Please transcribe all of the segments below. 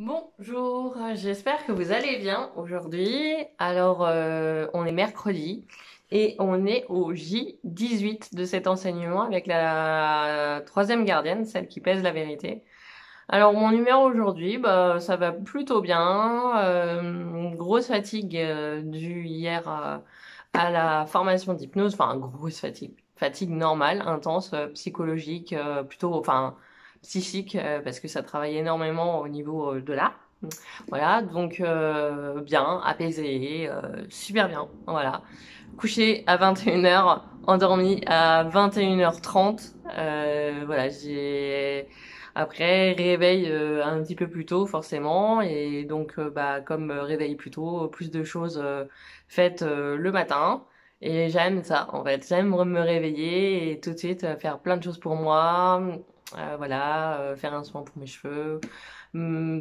Bonjour, j'espère que vous allez bien aujourd'hui. Alors, on est mercredi et on est au J18 de cet enseignement avec la troisième gardienne, celle qui pèse la vérité. Alors, mon humeur aujourd'hui, bah, ça va plutôt bien. Une grosse fatigue due hier à la formation d'hypnose, enfin, grosse fatigue. Fatigue normale, intense, psychologique, plutôt, enfin, psychique, parce que ça travaille énormément au niveau de là. Voilà, donc bien, apaisé, super bien, voilà. Couché à 21h, endormi à 21h30. Voilà, j'ai après réveil un petit peu plus tôt forcément et donc bah comme réveil plus tôt, plus de choses faites le matin et j'aime ça en fait. J'aime me réveiller et tout de suite faire plein de choses pour moi. Voilà, faire un soin pour mes cheveux,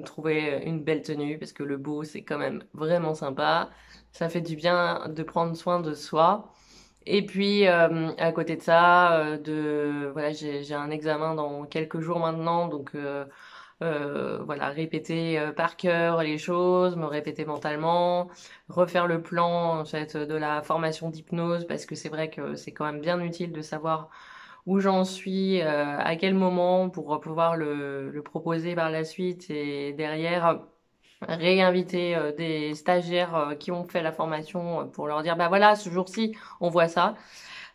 trouver une belle tenue parce que le beau c'est quand même vraiment sympa. Ça fait du bien de prendre soin de soi. Et puis à côté de ça, voilà, j'ai un examen dans quelques jours maintenant, donc voilà, répéter par cœur les choses, me répéter mentalement, refaire le plan en fait de la formation d'hypnose parce que c'est vrai que c'est quand même bien utile de savoir où j'en suis, à quel moment pour pouvoir le proposer par la suite et derrière réinviter des stagiaires qui ont fait la formation pour leur dire bah voilà ce jour-ci on voit ça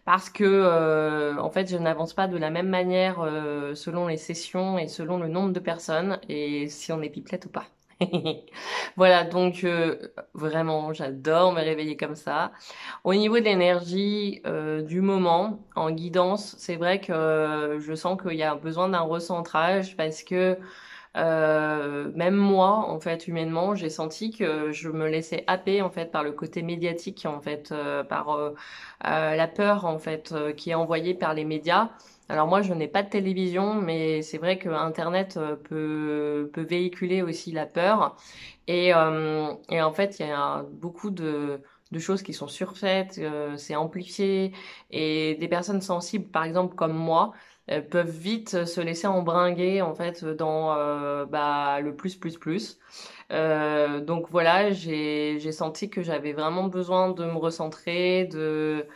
parce que en fait je n'avance pas de la même manière selon les sessions et selon le nombre de personnes et si on est pipelette ou pas. Voilà, donc vraiment, j'adore me réveiller comme ça. Au niveau de l'énergie du moment, en guidance, c'est vrai que je sens qu'il y a besoin d'un recentrage parce que même moi, en fait, humainement, j'ai senti que je me laissais happer en fait par le côté médiatique, en fait, par la peur en fait qui est envoyée par les médias. Alors moi, je n'ai pas de télévision, mais c'est vrai que Internet peut véhiculer aussi la peur. Et en fait, il y a beaucoup de choses qui sont surfaites, c'est amplifié, et des personnes sensibles, par exemple comme moi, peuvent vite se laisser embringuer en fait dans bah, le plus plus plus. Donc voilà, j'ai senti que j'avais vraiment besoin de me recentrer, de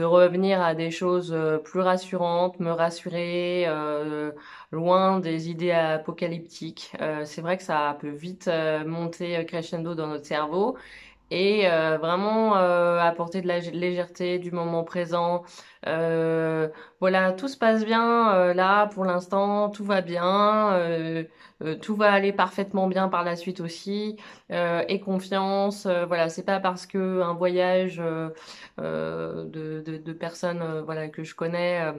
revenir à des choses plus rassurantes, me rassurer, loin des idées apocalyptiques. C'est vrai que ça peut vite monter crescendo dans notre cerveau et vraiment apporter de la légèreté du moment présent. Euh, voilà, tout se passe bien là pour l'instant, tout va bien, tout va aller parfaitement bien par la suite aussi. Et confiance, voilà, c'est pas parce que un voyage de personnes voilà que je connais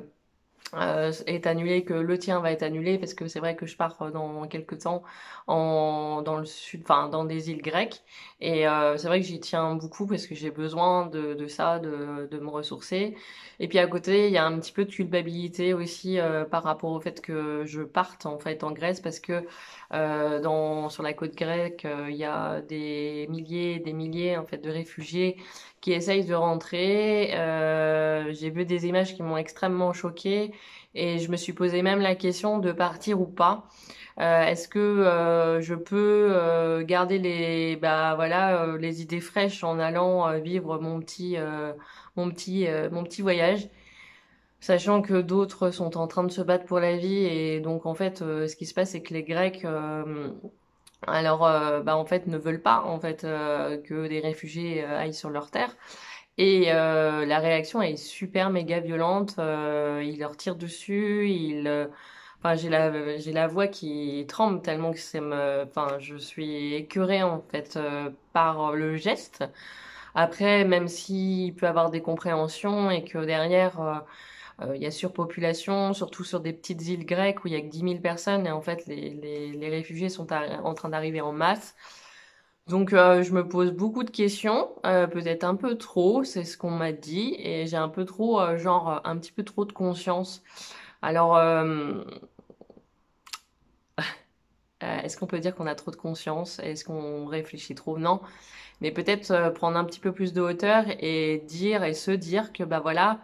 est annulé, que le tien va être annulé, parce que c'est vrai que je pars dans quelques temps dans le sud, enfin dans des îles grecques, et c'est vrai que j'y tiens beaucoup parce que j'ai besoin de ça, de me ressourcer. Et puis à côté, il y a un petit peu de culpabilité aussi par rapport au fait que je parte en fait en Grèce, parce que sur la côte grecque, il y a des milliers en fait de réfugiés qui essayent de rentrer. J'ai vu des images qui m'ont extrêmement choquée et je me suis posé même la question de partir ou pas. Est-ce que je peux garder les idées fraîches en allant vivre mon petit voyage, sachant que d'autres sont en train de se battre pour la vie et donc en fait ce qui se passe c'est que les Grecs bah en fait ne veulent pas en fait que des réfugiés aillent sur leur terre et la réaction est super méga violente. Ils leur tirent dessus. Enfin, j'ai la voix qui tremble tellement que enfin, je suis écœurée en fait par le geste. Après, même s'il peut y avoir des compréhensions et que derrière il y a surpopulation, surtout sur des petites îles grecques où il y a que 10 000 personnes et en fait les réfugiés sont en train d'arriver en masse. Donc je me pose beaucoup de questions, peut-être un peu trop, c'est ce qu'on m'a dit, et j'ai un peu trop, un petit peu trop de conscience. Alors, est-ce qu'on peut dire qu'on a trop de conscience? Est-ce qu'on réfléchit trop? Non, mais peut-être prendre un petit peu plus de hauteur et dire et se dire que bah voilà,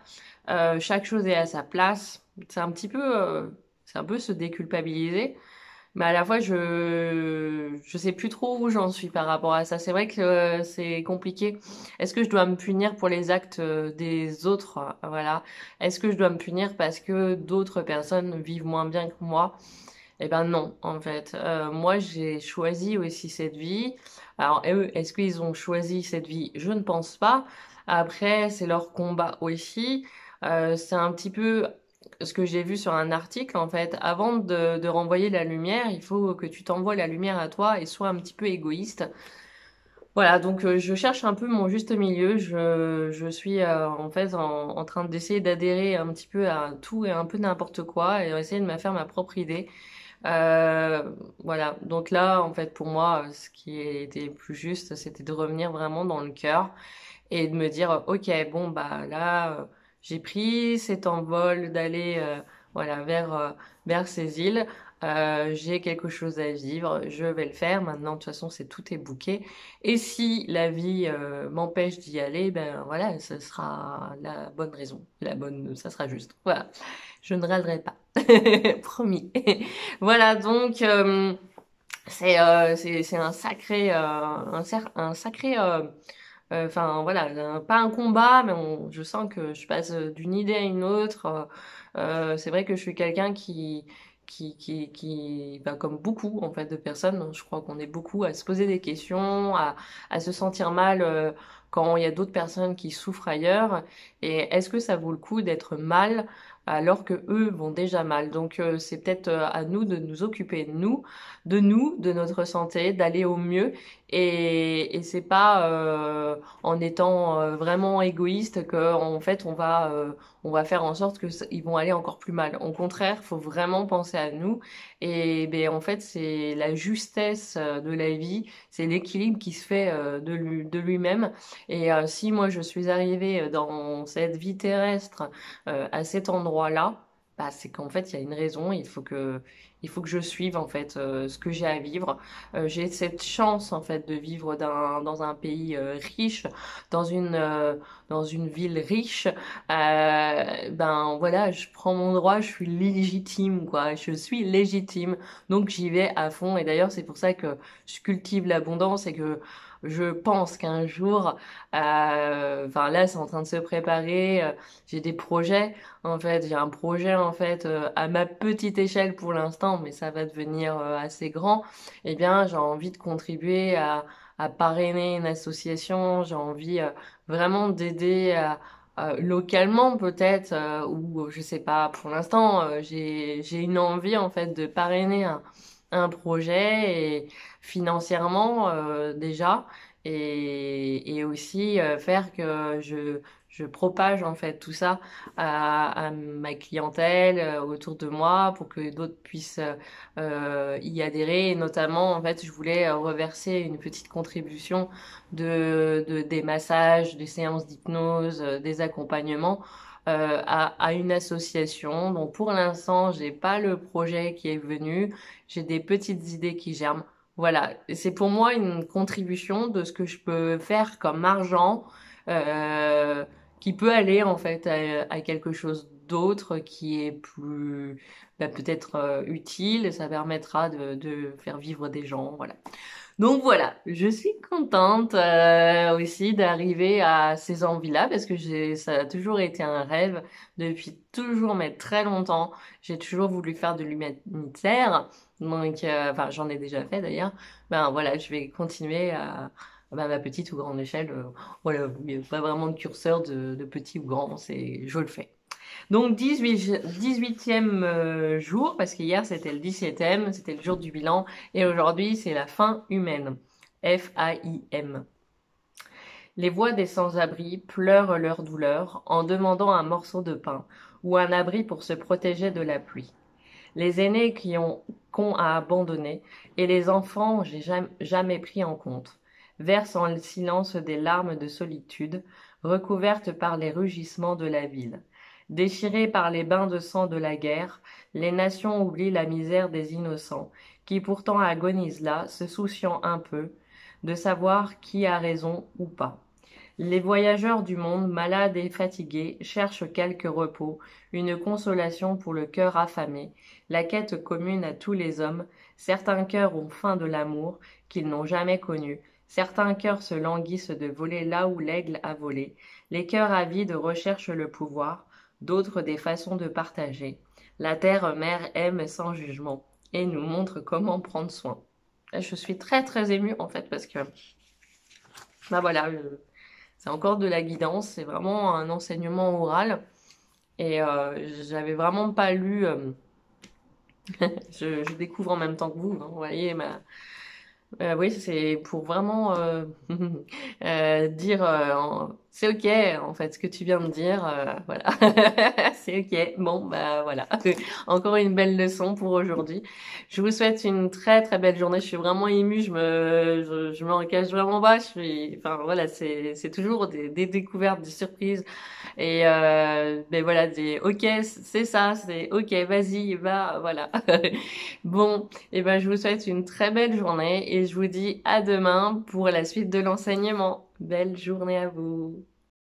chaque chose est à sa place. C'est un peu se déculpabiliser. Mais à la fois, je sais plus trop où j'en suis par rapport à ça. C'est vrai que c'est compliqué. Est-ce que je dois me punir pour les actes des autres? Voilà. Est-ce que je dois me punir parce que d'autres personnes vivent moins bien que moi? Eh ben non, en fait. Moi, j'ai choisi aussi cette vie. Alors, eux, est-ce qu'ils ont choisi cette vie? Je ne pense pas. Après, c'est leur combat aussi. C'est un petit peu ce que j'ai vu sur un article, en fait. Avant de renvoyer la lumière, il faut que tu t'envoies la lumière à toi et sois un petit peu égoïste. Voilà, donc je cherche un peu mon juste milieu. Je suis en fait en train d'essayer d'adhérer un petit peu à tout et un peu n'importe quoi et essayer de me faire ma propre idée. Voilà, donc là, en fait, pour moi, ce qui était plus juste, c'était de revenir vraiment dans le cœur et de me dire, ok, bon, bah là, j'ai pris cet envol d'aller, voilà, vers ces îles. J'ai quelque chose à vivre, je vais le faire. Maintenant, de toute façon, c'est tout est bouqué. Et si la vie m'empêche d'y aller, ben voilà, ce sera la bonne raison, la bonne, ça sera juste. Voilà, je ne râlerai pas, promis. Voilà, donc c'est un sacré un sacré enfin voilà, pas un combat, mais je sens que je passe d'une idée à une autre. C'est vrai que je suis quelqu'un bah, comme beaucoup en fait de personnes, je crois qu'on est beaucoup à se poser des questions, à se sentir mal quand il y a d'autres personnes qui souffrent ailleurs. Et est-ce que ça vaut le coup d'être mal alors que eux vont déjà mal? Donc c'est peut-être à nous de nous occuper de nous, de notre santé, d'aller au mieux. Et c'est pas en étant vraiment égoïste que en fait on va faire en sorte que ils vont aller encore plus mal. Au contraire, faut vraiment penser à nous. Et ben en fait c'est la justesse de la vie, c'est l'équilibre qui se fait de lui-même. Et si moi je suis arrivée dans cette vie terrestre à cet endroit-là, bah c'est qu'en fait il y a une raison. Il faut que je suive en fait ce que j'ai à vivre. J'ai cette chance en fait de vivre dans un pays riche, dans dans une ville riche. Ben voilà, je prends mon droit, je suis légitime quoi, je suis légitime. Donc j'y vais à fond. Et d'ailleurs c'est pour ça que je cultive l'abondance et que je pense qu'un jour, enfin là c'est en train de se préparer. J'ai des projets. En fait, j'ai un projet en fait à ma petite échelle pour l'instant, mais ça va devenir assez grand. Eh bien, j'ai envie de contribuer à parrainer une association. J'ai envie vraiment d'aider localement peut-être ou je sais pas. Pour l'instant, j'ai une envie en fait de parrainer un projet et financièrement déjà et aussi faire que je propage en fait tout ça à ma clientèle autour de moi pour que d'autres puissent y adhérer. Et notamment, en fait, je voulais reverser une petite contribution des massages, des séances d'hypnose, des accompagnements à une association. Donc pour l'instant, j'ai pas le projet qui est venu. J'ai des petites idées qui germent. Voilà, c'est pour moi une contribution de ce que je peux faire comme argent. Euh, qui peut aller en fait à quelque chose d'autre qui est plus bah, peut-être utile, ça permettra de faire vivre des gens, voilà. Donc voilà, je suis contente aussi d'arriver à ces envies-là parce que ça a toujours été un rêve depuis toujours, mais très longtemps. J'ai toujours voulu faire de l'humanitaire, donc enfin j'en ai déjà fait d'ailleurs. Ben voilà, je vais continuer à ma petite ou grande échelle. Voilà, il n'y a pas vraiment de curseur de petit ou grand, c'est je le fais. Donc 18e jour, parce qu'hier c'était le 17e, c'était le jour du bilan, et aujourd'hui c'est la faim humaine. Faim. Les voix des sans-abri pleurent leur douleur en demandant un morceau de pain ou un abri pour se protéger de la pluie. Les aînés qu'ont à abandonner et les enfants j'ai jamais pris en compte versent en le silence des larmes de solitude recouvertes par les rugissements de la ville. Déchirées par les bains de sang de la guerre, les nations oublient la misère des innocents, qui pourtant agonisent là, se souciant un peu de savoir qui a raison ou pas. Les voyageurs du monde, malades et fatigués, cherchent quelque repos, une consolation pour le cœur affamé, la quête commune à tous les hommes, Certains cœurs ont faim de l'amour qu'ils n'ont jamais connu. Certains cœurs se languissent de voler là où l'aigle a volé. Les cœurs avides recherchent le pouvoir, d'autres des façons de partager. La terre mère aime sans jugement et nous montre comment prendre soin. Je suis très très émue en fait parce que bah voilà, c'est encore de la guidance, c'est vraiment un enseignement oral et j'avais vraiment pas lu. Je découvre en même temps que vous, hein, vous voyez oui, c'est pour vraiment dire c'est ok en fait ce que tu viens de dire, voilà, c'est ok. Bon bah voilà, encore une belle leçon pour aujourd'hui. Je vous souhaite une très très belle journée. Je suis vraiment émue, je m'en cache vraiment pas. Enfin voilà, c'est toujours des découvertes, des surprises. Et ben voilà, ok, c'est ça, c'est ok, vas-y, va, voilà. Bon, et ben je vous souhaite une très belle journée et je vous dis à demain pour la suite de l'enseignement. Belle journée à vous.